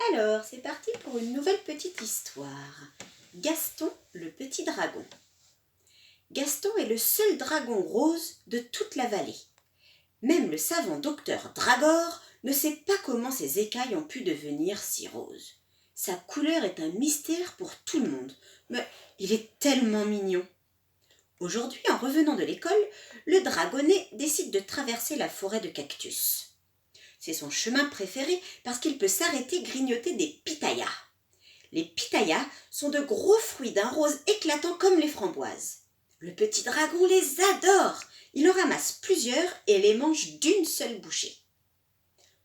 Alors, c'est parti pour une nouvelle petite histoire. Gaston, le petit dragon. Gaston est le seul dragon rose de toute la vallée. Même le savant docteur Dragor ne sait pas comment ses écailles ont pu devenir si roses. Sa couleur est un mystère pour tout le monde, mais il est tellement mignon. Aujourd'hui, en revenant de l'école, le dragonnet décide de traverser la forêt de cactus. C'est son chemin préféré parce qu'il peut s'arrêter grignoter des pitayas. Les pitayas sont de gros fruits d'un rose éclatant comme les framboises. Le petit dragon les adore. Il en ramasse plusieurs et les mange d'une seule bouchée.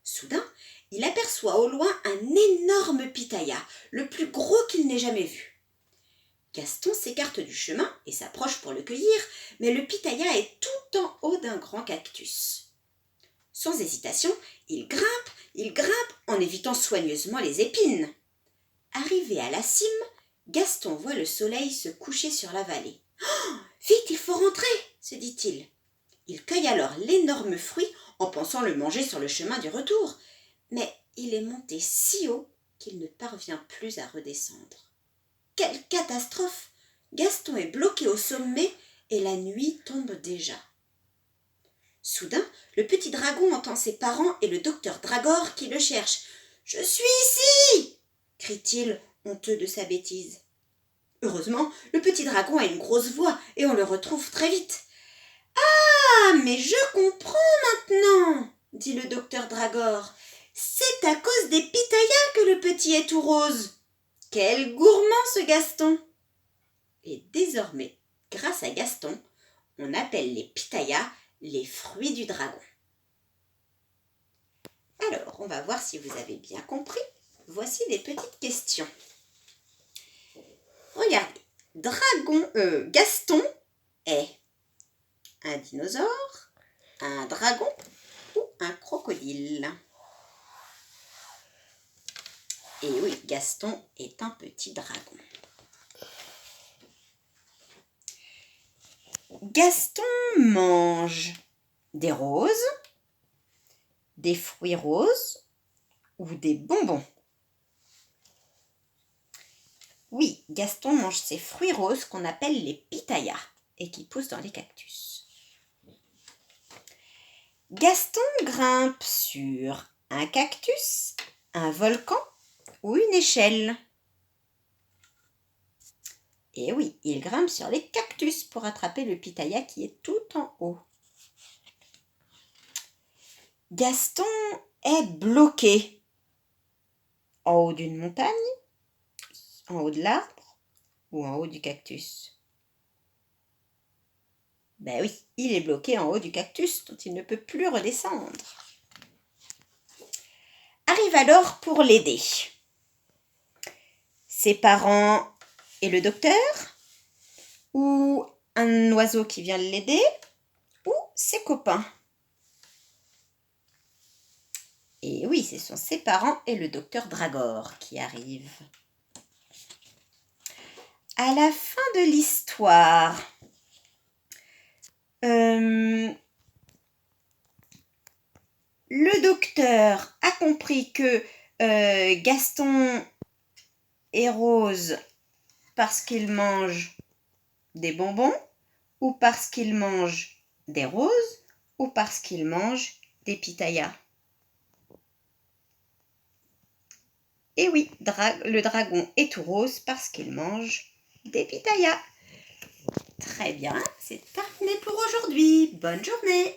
Soudain, il aperçoit au loin un énorme pitaya, le plus gros qu'il n'ait jamais vu. Gaston s'écarte du chemin et s'approche pour le cueillir, mais le pitaya est tout en haut d'un grand cactus. Sans hésitation, il grimpe en évitant soigneusement les épines. Arrivé à la cime, Gaston voit le soleil se coucher sur la vallée. « Oh, vite, il faut rentrer !» se dit-il. Il cueille alors l'énorme fruit en pensant le manger sur le chemin du retour. Mais il est monté si haut qu'il ne parvient plus à redescendre. Quelle catastrophe! Gaston est bloqué au sommet et la nuit tombe déjà. Soudain, le petit dragon entend ses parents et le docteur Dragor qui le cherche. « Je suis ici !» crie-t-il, honteux de sa bêtise. Heureusement, le petit dragon a une grosse voix et on le retrouve très vite. « Ah, mais je comprends maintenant !» dit le docteur Dragor. « C'est à cause des pitayas que le petit est tout rose. Quel gourmand ce Gaston !» Et désormais, grâce à Gaston, on appelle les pitayas les fruits du dragon. Alors, on va voir si vous avez bien compris. Voici des petites questions. Regardez, Gaston est un dinosaure, un dragon ou un crocodile? Et oui, Gaston est un petit dragon. Gaston mange des roses, des fruits roses ou des bonbons? Oui, Gaston mange ces fruits roses qu'on appelle les pitayas et qui poussent dans les cactus. Gaston grimpe sur un cactus, un volcan ou une échelle? Et oui, il grimpe sur les cactus pour attraper le pitaya qui est tout en haut. Gaston est bloqué en haut d'une montagne, en haut de l'arbre ou en haut du cactus? Ben oui, il est bloqué en haut du cactus dont il ne peut plus redescendre. Arrive alors pour l'aider ses parents et le docteur, ou un oiseau qui vient l'aider, ou ses copains. Et oui, ce sont ses parents et le docteur Dragor qui arrivent. À la fin de l'histoire, le docteur a compris que Gaston est rose parce qu'il mange des bonbons, ou parce qu'il mange des roses, ou parce qu'il mange des pitayas. Et oui, le dragon est tout rose parce qu'il mange des pitayas. Très bien, c'est terminé pour aujourd'hui. Bonne journée!